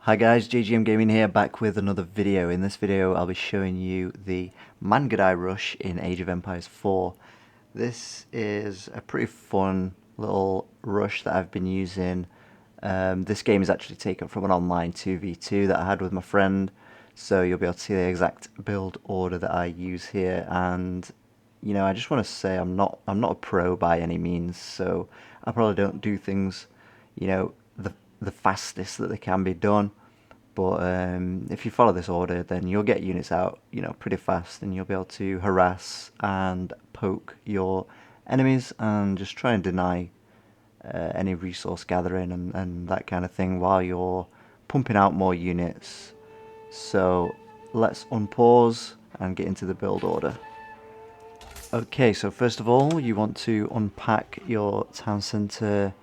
Hi guys, JGM Gaming here, back with another video. In this video I'll be showing you the Mangudai Rush in Age of Empires 4. This is a pretty fun little rush that I've been using. This game is actually taken from an online 2v2 that I had with my friend, so you'll be able to see the exact build order that I use here. And you know, I just want to say I'm not a pro by any means, so I probably don't do things, you know, the fastest that they can be done. But if you follow this order, then you'll get units out, you know, pretty fast, and you'll be able to harass and poke your enemies and just try and deny any resource gathering and that kind of thing while you're pumping out more units. So let's unpause and get into the build order. Okay, so first of all, you want to unpack your town centre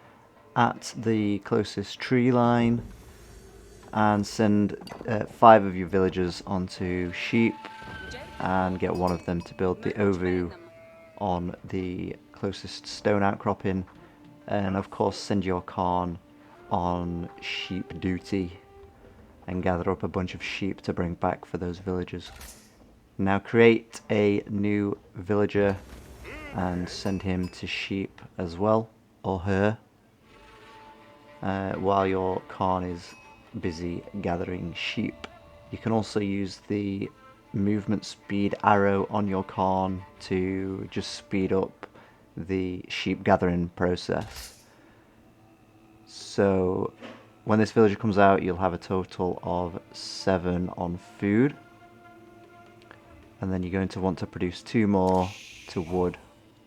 at the closest tree line and send 5 of your villagers onto sheep and get one of them to build the Ovoo on the closest stone outcropping, and of course send your Khan on sheep duty and gather up a bunch of sheep to bring back for those villagers. Now create a new villager and send him to sheep as well, or her, while your Khan is busy gathering sheep. You can also use the movement speed arrow on your Khan to just speed up the sheep gathering process. So when this villager comes out, you'll have a total of 7 on food, and then you're going to want to produce 2 more to wood.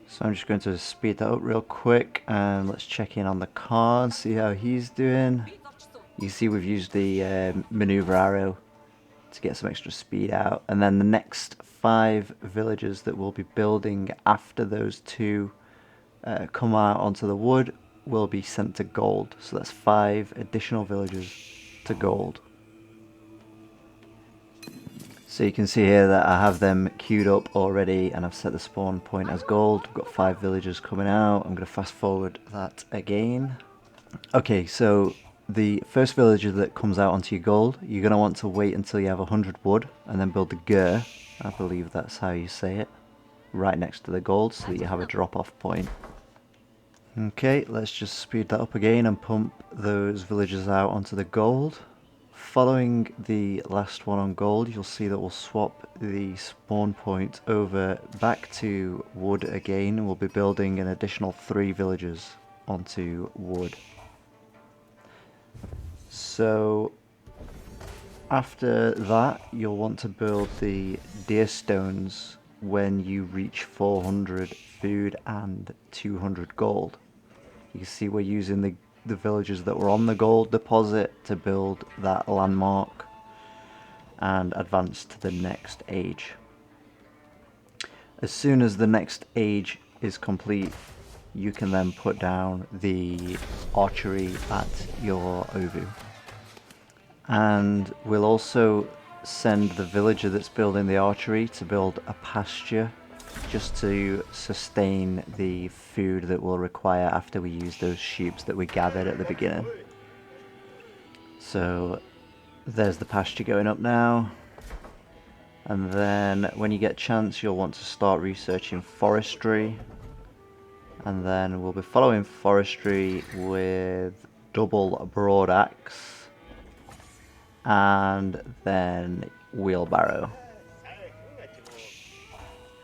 So I'm just going to speed that up real quick, and let's check in on the Khan, see how he's doing. You see we've used the maneuver arrow to get some extra speed out, and then the next 5 villagers that we'll be building after those 2 come out onto the wood will be sent to gold. So that's 5 additional villagers to gold. So you can see here that I have them queued up already, and I've set the spawn point as gold. I've got 5 villagers coming out. I'm going to fast forward that again. Okay, so the first villager that comes out onto your gold, you're going to want to wait until you have 100 wood and then build the gur, I believe that's how you say it, right next to the gold so that you have a drop-off point. Okay, let's just speed that up again and pump those villagers out onto the gold. Following the last one on gold, you'll see that we'll swap the spawn point over back to wood again, and we'll be building an additional 3 villagers onto wood. So after that, you'll want to build the deer stones when you reach 400 food and 200 gold. You can see we're using the villagers that were on the gold deposit to build that landmark and advance to the next age. As soon as the next age is complete, you can then put down the archery at your Ovoo. And we'll also send the villager that's building the archery to build a pasture, just to sustain the food that we'll require after we use those sheep that we gathered at the beginning. So there's the pasture going up now. And then when you get a chance, you'll want to start researching forestry. And then we'll be following forestry with double broad axe and then wheelbarrow.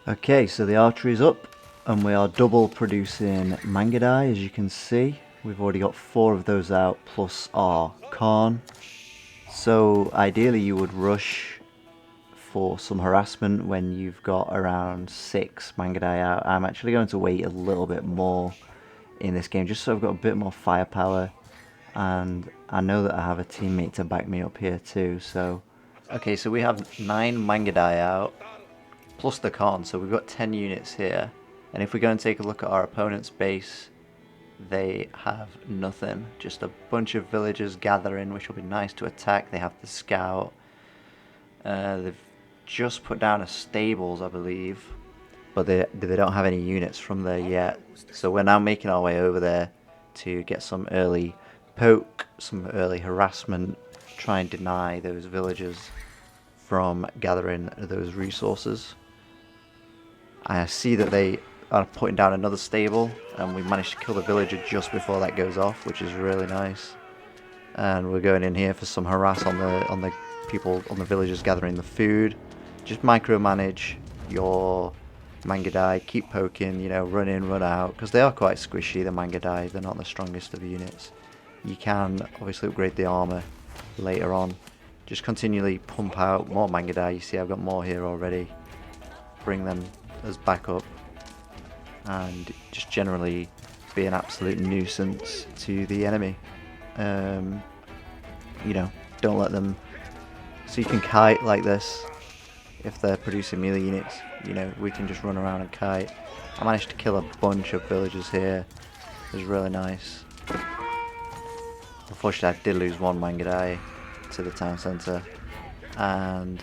Okay, so the archery is up and we are double producing Mangudai, as you can see. We've already got 4 of those out plus our Khan. So ideally you would rush for some harassment when you've got around 6 Mangudai out. I'm actually going to wait a little bit more in this game just so I've got a bit more firepower, and I know that I have a teammate to back me up here too. So okay, so we have 9 Mangudai out plus the Khan, so we've got 10 units here. And if we go and take a look at our opponent's base, they have nothing, just a bunch of villagers gathering, which will be nice to attack. They have the scout, they've just put down a stables, I believe, but they don't have any units from there yet. So we're now making our way over there to get some early poke, some early harassment, try and deny those villagers from gathering those resources. I see that they are putting down another stable, and we managed to kill the villager just before that goes off, which is really nice. And we're going in here for some harass on the people, on the villagers gathering the food. Just micromanage your Mangudai, keep poking, you know, run in, run out, because they are quite squishy, the Mangudai. They're not the strongest of units. You can obviously upgrade the armor later on. Just continually pump out more Mangudai. You see I've got more here already. Bring them as backup, and just generally be an absolute nuisance to the enemy. You know, don't let them. So you can kite like this. If they're producing melee units, you know, we can just run around and kite. I managed to kill a bunch of villagers here. It was really nice. Unfortunately, I did lose one Mangudai to the town centre, and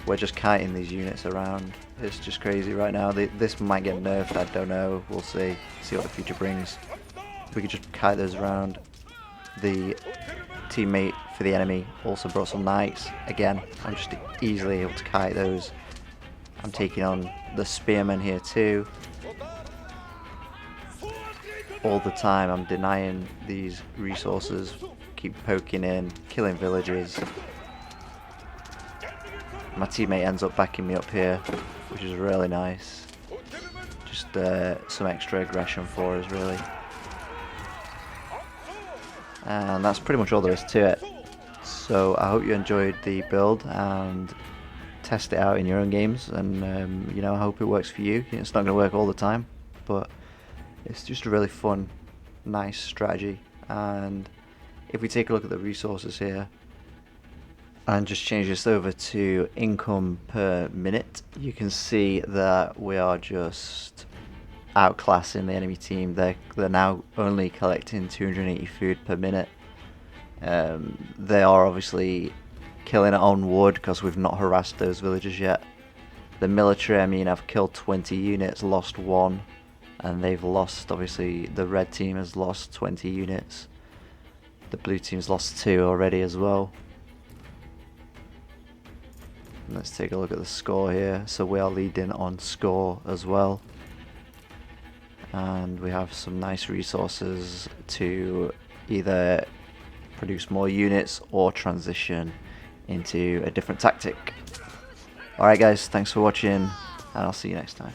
we're just kiting these units around. It's just crazy right now. This might get nerfed, I don't know. We'll see what the future brings. We could just kite those around. The teammate for the enemy also brought some knights. Again, I'm just easily able to kite those. I'm taking on the spearmen here too. All the time I'm denying these resources, keep poking in, killing villagers. My teammate ends up backing me up here, which is really nice. Just some extra aggression for us, really. And that's pretty much all there is to it. So I hope you enjoyed the build and test it out in your own games, and you know, I hope it works for you. It's not going to work all the time, but it's just a really fun, nice strategy. And if we take a look at the resources here and just change this over to income per minute, you can see that we are just outclassing the enemy team. They're now only collecting 280 food per minute. They are obviously killing it on wood because we've not harassed those villagers yet. The military, I mean, I've killed 20 units, lost 1, and they've lost, obviously the red team has lost 20 units. The blue team's lost 2 already as well. Let's take a look at the score here. So we are leading on score as well, and we have some nice resources to either produce more units or transition into a different tactic. Alright guys, thanks for watching, and I'll see you next time.